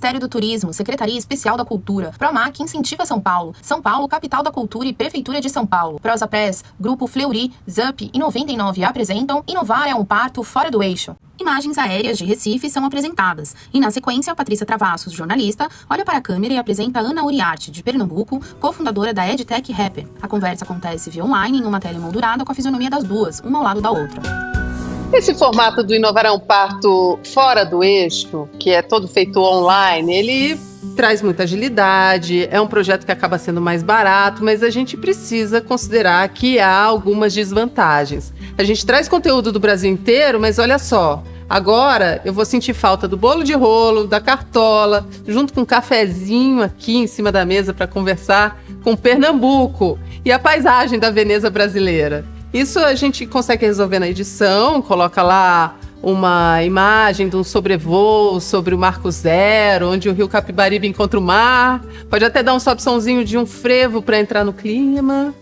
Ministério do Turismo, Secretaria Especial da Cultura, Promac incentiva São Paulo, capital da cultura e Prefeitura de São Paulo. Prosa Press, Grupo Fleury, Zup e 99 apresentam Inovar é um parto fora do eixo. Imagens aéreas de Recife são apresentadas e, na sequência, Patrícia Travassos, jornalista, olha para a câmera e apresenta Ana Uriarte, de Pernambuco, cofundadora da EdTech Rapper. A conversa acontece via online em uma tela emoldurada com a fisionomia das duas, uma ao lado da outra. Esse formato do Inovar é um parto fora do eixo, que é todo feito online, ele traz muita agilidade, é um projeto que acaba sendo mais barato, mas a gente precisa considerar que há algumas desvantagens. A gente traz conteúdo do Brasil inteiro, mas olha só, agora eu vou sentir falta do bolo de rolo, da cartola, junto com um cafezinho aqui em cima da mesa para conversar com Pernambuco e a paisagem da Veneza brasileira. Isso a gente consegue resolver na edição, coloca lá uma imagem de um sobrevoo sobre o Marco Zero, onde o rio Capibaribe encontra o mar. Pode até dar um sobe-somzinho de um frevo para entrar no clima.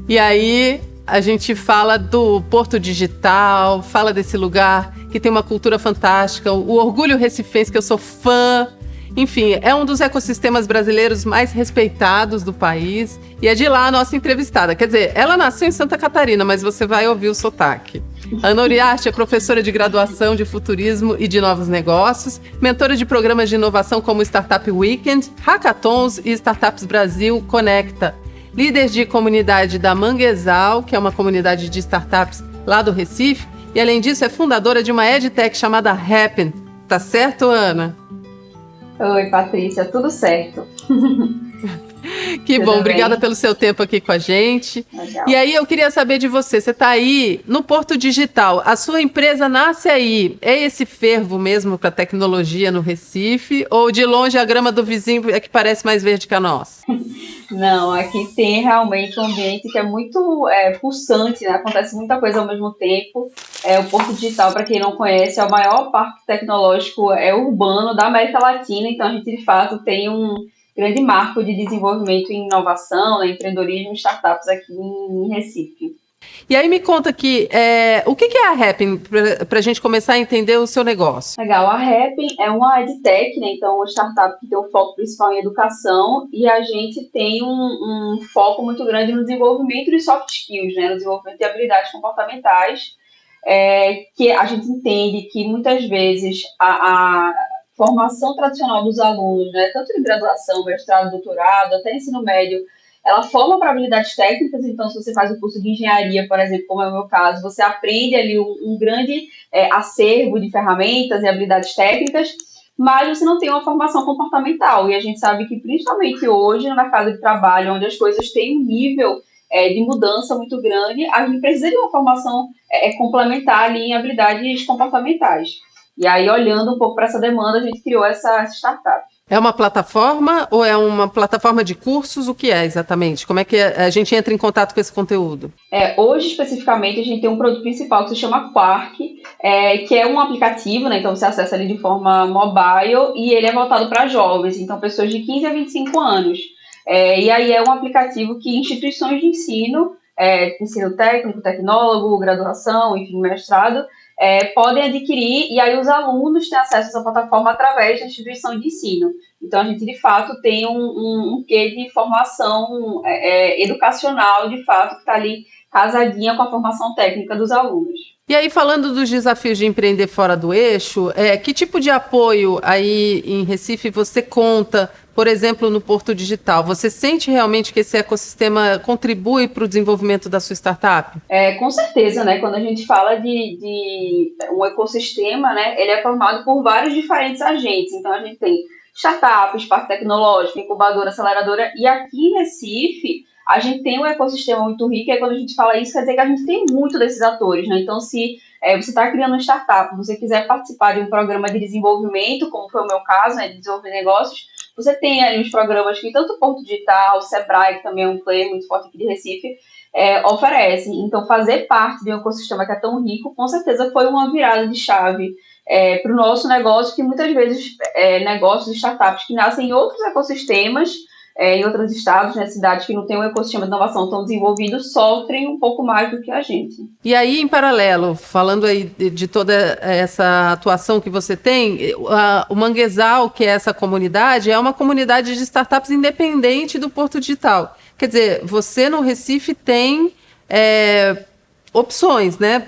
E aí a gente fala do Porto Digital, fala desse lugar que tem uma cultura fantástica, o orgulho recifense, que eu sou fã. Enfim, é um dos ecossistemas brasileiros mais respeitados do país e é de lá a nossa entrevistada. Quer dizer, ela nasceu em Santa Catarina, mas você vai ouvir o sotaque. Ana Uriarte é professora de graduação de futurismo e de novos negócios, mentora de programas de inovação como Startup Weekend, Hackathons e Startups Brasil Conecta. Líder de comunidade da Manguezal, que é uma comunidade de startups lá do Recife, e além disso é fundadora de uma edtech chamada Happen. Tá certo, Ana? Oi, Patrícia, tudo certo. Que bom, obrigada pelo seu tempo aqui com a gente. Legal. E aí eu queria saber de você está aí no Porto Digital, a sua empresa nasce aí, é esse fervo mesmo para tecnologia no Recife, ou de longe a grama do vizinho é que parece mais verde que a nossa? Não, aqui tem realmente um ambiente que é muito pulsante, né? Acontece muita coisa ao mesmo tempo. O Porto Digital, para quem não conhece, é o maior parque tecnológico urbano da América Latina, então a gente de fato tem um grande marco de desenvolvimento em inovação, né, empreendedorismo e startups aqui em Recife. E aí me conta aqui, o que é a Happen, para a gente começar a entender o seu negócio? Legal, a Happen é uma edtech, né, então uma startup que tem um foco principal em educação e a gente tem um foco muito grande no desenvolvimento de soft skills, né, no desenvolvimento de habilidades comportamentais, que a gente entende que muitas vezes a formação tradicional dos alunos, né, tanto de graduação, mestrado, doutorado, até ensino médio, ela forma para habilidades técnicas, então se você faz o curso de engenharia, por exemplo, como é o meu caso, você aprende ali um grande acervo de ferramentas e habilidades técnicas, mas você não tem uma formação comportamental, e a gente sabe que principalmente hoje no mercado de trabalho, onde as coisas têm um nível de mudança muito grande, a gente precisa de uma formação complementar ali em habilidades comportamentais. E aí, olhando um pouco para essa demanda, a gente criou essa startup. É uma plataforma ou é uma plataforma de cursos? O que é exatamente? Como é que a gente entra em contato com esse conteúdo? Hoje, especificamente, a gente tem um produto principal que se chama Quark, que é um aplicativo, né? Então você acessa ele de forma mobile e ele é voltado para jovens, então pessoas de 15 a 25 anos. E aí é um aplicativo que instituições de ensino técnico, tecnólogo, graduação, enfim, mestrado, podem adquirir, e aí os alunos têm acesso a essa plataforma através da instituição de ensino. Então, a gente, de fato, tem um quê de formação educacional, de fato, que está ali casadinha com a formação técnica dos alunos. E aí, falando dos desafios de empreender fora do eixo, que tipo de apoio aí em Recife você conta, por exemplo, no Porto Digital? Você sente realmente que esse ecossistema contribui para o desenvolvimento da sua startup? Com certeza, né? Quando a gente fala de um ecossistema, né, ele é formado por vários diferentes agentes. Então, a gente tem startups, parque tecnológico, incubadora, aceleradora, e aqui em Recife, a gente tem um ecossistema muito rico, e quando a gente fala isso, quer dizer que a gente tem muito desses atores, né? Então, se você está criando uma startup, você quiser participar de um programa de desenvolvimento, como foi o meu caso, né, de desenvolver negócios, você tem ali os programas que tanto o Porto Digital, o Sebrae, que também é um player muito forte aqui de Recife, oferece. Então, fazer parte de um ecossistema que é tão rico, com certeza foi uma virada de chave para o nosso negócio, que muitas vezes negócios e startups que nascem em outros ecossistemas, em outros estados, né, cidades que não têm um ecossistema de inovação tão desenvolvido, sofrem um pouco mais do que a gente. E aí, em paralelo, falando aí de toda essa atuação que você tem, o Manguezal, que é essa comunidade, é uma comunidade de startups independente do Porto Digital. Quer dizer, você no Recife tem opções, né?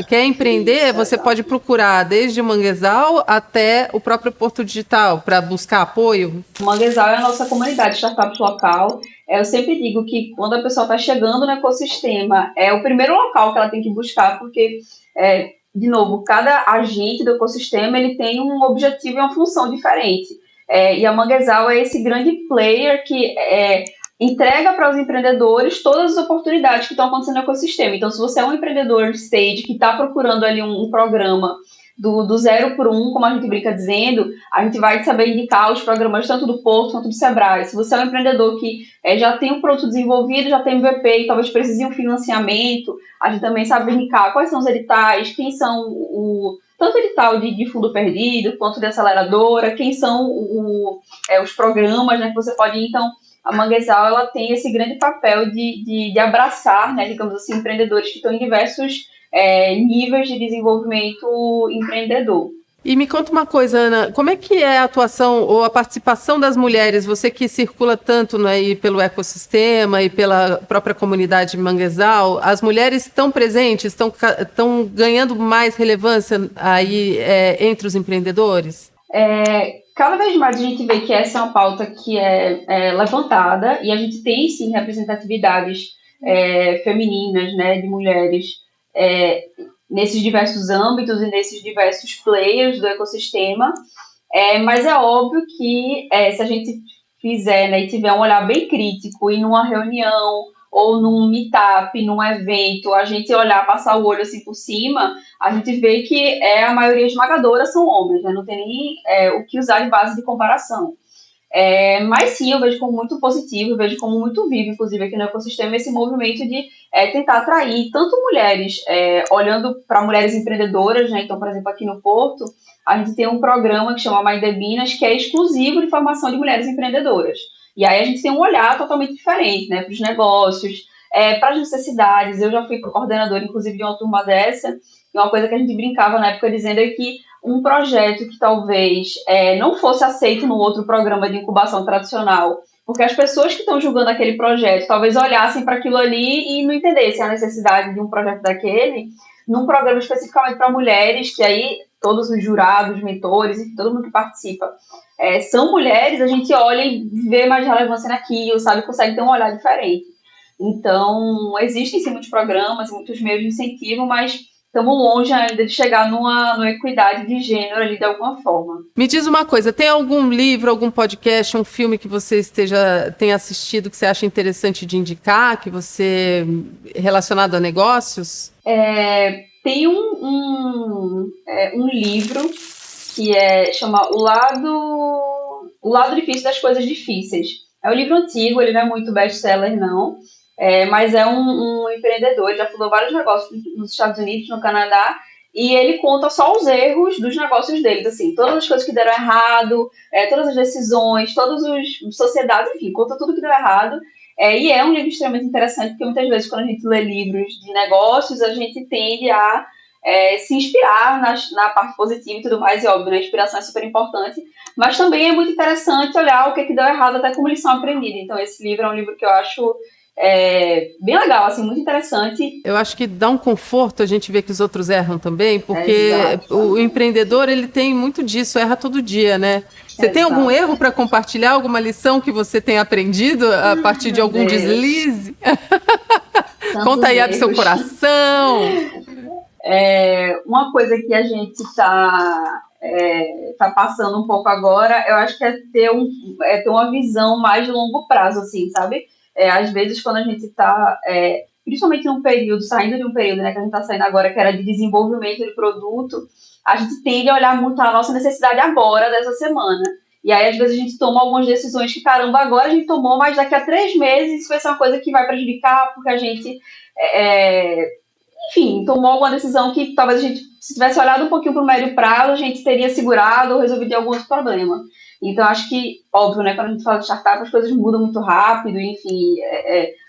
Quer empreender, você pode procurar desde o Manguezal até o próprio Porto Digital para buscar apoio. O Manguezal é a nossa comunidade de startups local. Eu sempre digo que quando a pessoa está chegando no ecossistema, é o primeiro local que ela tem que buscar, porque, de novo, cada agente do ecossistema ele tem um objetivo e uma função diferente. E a Manguezal é esse grande player que entrega para os empreendedores todas as oportunidades que estão acontecendo no ecossistema. Então, se você é um empreendedor stage que está procurando ali um programa do 0 por 1, como a gente brinca dizendo, a gente vai saber indicar os programas tanto do Porto quanto do Sebrae. Se você é um empreendedor que já tem um produto desenvolvido, já tem MVP e talvez precise de um financiamento, a gente também sabe indicar quais são os editais, quem são tanto edital de fundo perdido quanto de aceleradora, quem são os programas, né, que você pode ir. Então, a Manguezal ela tem esse grande papel de abraçar, né, digamos assim, empreendedores que estão em diversos níveis de desenvolvimento empreendedor. E me conta uma coisa, Ana, como é que é a atuação ou a participação das mulheres? Você que circula tanto, né, aí pelo ecossistema e pela própria comunidade Manguezal, as mulheres estão presentes, estão ganhando mais relevância aí entre os empreendedores? Cada vez mais a gente vê que essa é uma pauta que é levantada e a gente tem, sim, representatividades femininas, né, de mulheres nesses diversos âmbitos e nesses diversos players do ecossistema, mas é óbvio que se a gente fizer, né, e tiver um olhar bem crítico e numa reunião ou num meetup, num evento, a gente olhar, passar o olho assim por cima, a gente vê que a maioria esmagadora são homens, né? Não tem nem o que usar de base de comparação. Mas sim, eu vejo como muito positivo, eu vejo como muito vivo, inclusive aqui no ecossistema, esse movimento de tentar atrair tanto mulheres, olhando para mulheres empreendedoras, né? Então, por exemplo, aqui no Porto, a gente tem um programa que chama Mãe de Minas, que é exclusivo de formação de mulheres empreendedoras. E aí a gente tem um olhar totalmente diferente, né, para os negócios, para as necessidades. Eu já fui coordenadora, inclusive, de uma turma dessa, e uma coisa que a gente brincava na época dizendo é que um projeto que talvez não fosse aceito no outro programa de incubação tradicional, porque as pessoas que estão julgando aquele projeto talvez olhassem para aquilo ali e não entendessem a necessidade de um projeto daquele, num programa especificamente para mulheres, que aí todos os jurados, mentores, enfim, todo mundo que participa são mulheres, a gente olha e vê mais relevância naquilo, sabe? Consegue ter um olhar diferente. Então, existem sim muitos programas, muitos meios de incentivo, mas estamos longe ainda de chegar numa equidade de gênero ali de alguma forma. Me diz uma coisa, tem algum livro, algum podcast, um filme que você tenha assistido que você acha interessante de indicar, que você relacionado a negócios? Tem um livro que chama O Lado Difícil das Coisas Difíceis. É um livro antigo, ele não é muito best-seller, não. Mas é um empreendedor, ele já fundou vários negócios nos Estados Unidos, no Canadá, e ele conta só os erros dos negócios deles, assim, todas as coisas que deram errado, todas as decisões, todas as sociedades, enfim, conta tudo que deu errado. E é um livro extremamente interessante, porque muitas vezes quando a gente lê livros de negócios, a gente tende a se inspirar na parte positiva e tudo mais, e óbvio, né, a inspiração é super importante, mas também é muito interessante olhar o que deu errado até como lição aprendida. Então esse livro é um livro que eu acho bem legal, assim, muito interessante. Eu acho que dá um conforto a gente ver que os outros erram também, porque o empreendedor, ele tem muito disso, erra todo dia, né? Você tem algum erro para compartilhar, alguma lição que você tenha aprendido a partir de algum deslize? Conta aí a do seu coração. Uma coisa que a gente tá passando um pouco agora, eu acho que ter uma visão mais de longo prazo, assim, sabe? Às vezes, quando a gente está, principalmente num período, saindo de um período, né, que a gente está saindo agora, que era de desenvolvimento de produto, a gente tende a olhar muito a nossa necessidade agora, dessa semana. E aí, às vezes, a gente toma algumas decisões que, caramba, agora a gente tomou, mas daqui a 3 meses isso vai ser uma coisa que vai prejudicar, porque a gente, enfim, tomou alguma decisão que talvez a gente, se tivesse olhado um pouquinho para o médio prazo, a gente teria segurado ou resolvido algum outro problema. Então, acho que, óbvio, né, quando a gente fala de startup, as coisas mudam muito rápido, enfim,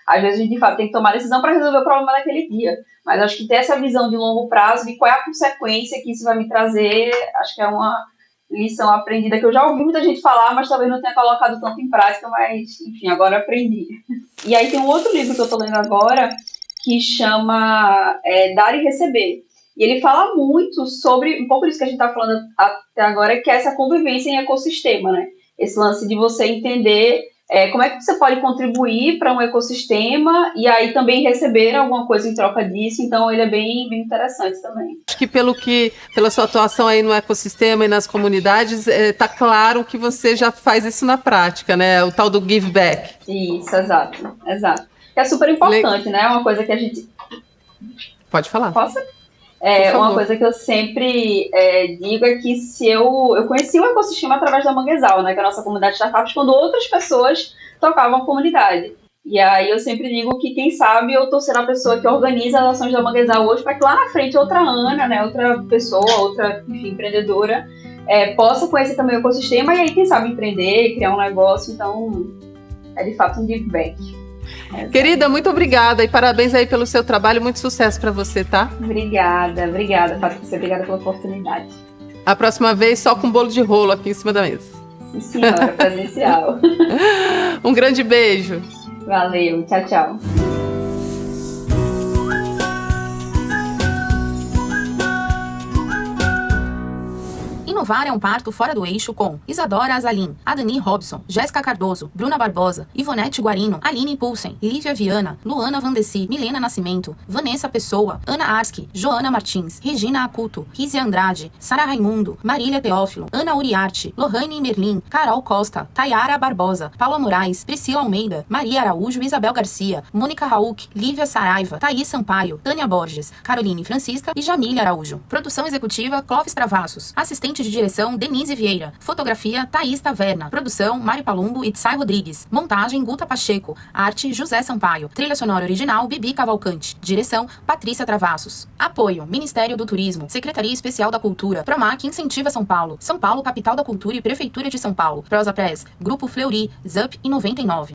às vezes a gente de fato tem que tomar decisão para resolver o problema daquele dia. Mas acho que ter essa visão de longo prazo, de qual é a consequência que isso vai me trazer, acho que é uma lição aprendida que eu já ouvi muita gente falar, mas talvez não tenha colocado tanto em prática, mas, enfim, agora eu aprendi. E aí tem um outro livro que eu estou lendo agora, que chama Dar e Receber. E ele fala muito sobre, um pouco disso que a gente está falando até agora, que é essa convivência em ecossistema, né? Esse lance de você entender como é que você pode contribuir para um ecossistema e aí também receber alguma coisa em troca disso. Então, ele é bem, bem interessante também. Acho que pela sua atuação aí no ecossistema e nas comunidades, tá claro que você já faz isso na prática, né? O tal do give back. Isso, exato. É super importante, né? É uma coisa que a gente... Pode falar. Posso? Uma coisa que eu sempre digo é que se eu conheci o ecossistema através da Manguezal, né, que é a nossa comunidade de startups, quando outras pessoas tocavam a comunidade. E aí eu sempre digo que, quem sabe, eu tô sendo a pessoa que organiza as ações da Manguezal hoje para que lá na frente outra Ana, né, outra pessoa, outra, enfim, empreendedora, possa conhecer também o ecossistema e aí, quem sabe, empreender, criar um negócio. Então, é de fato um give back. Querida, muito obrigada e parabéns aí pelo seu trabalho, muito sucesso para você, tá? Obrigada, Patrícia, obrigada pela oportunidade. A próxima vez só com bolo de rolo aqui em cima da mesa. Sim, senhora, presencial. Um grande beijo. Valeu, tchau, tchau. Inovar é um parto fora do eixo com Isadora Azalim, Adani Robson, Jéssica Cardoso, Bruna Barbosa, Ivonete Guarino, Aline Pulsen, Lívia Viana, Luana Vandeci, Milena Nascimento, Vanessa Pessoa, Ana Arski, Joana Martins, Regina Acuto, Rizia Andrade, Sara Raimundo, Marília Teófilo, Ana Uriarte, Lohane Merlin, Carol Costa, Tayara Barbosa, Paula Moraes, Priscila Almeida, Maria Araújo, Isabel Garcia, Mônica Rauk, Lívia Saraiva, Thaís Sampaio, Tânia Borges, Caroline Francisca e Jamília Araújo. Produção executiva, Clóvis Travassos. Assistente de direção, Denise Vieira. Fotografia, Thaís Taverna. Produção, Mário Palumbo e Tsai Rodrigues. Montagem, Guta Pacheco. Arte, José Sampaio. Trilha sonora original, Bibi Cavalcante. Direção, Patrícia Travassos. Apoio, Ministério do Turismo. Secretaria Especial da Cultura. Promac incentiva São Paulo. São Paulo, capital da cultura e Prefeitura de São Paulo. Prosa Press. Grupo Fleury. ZUP e 99.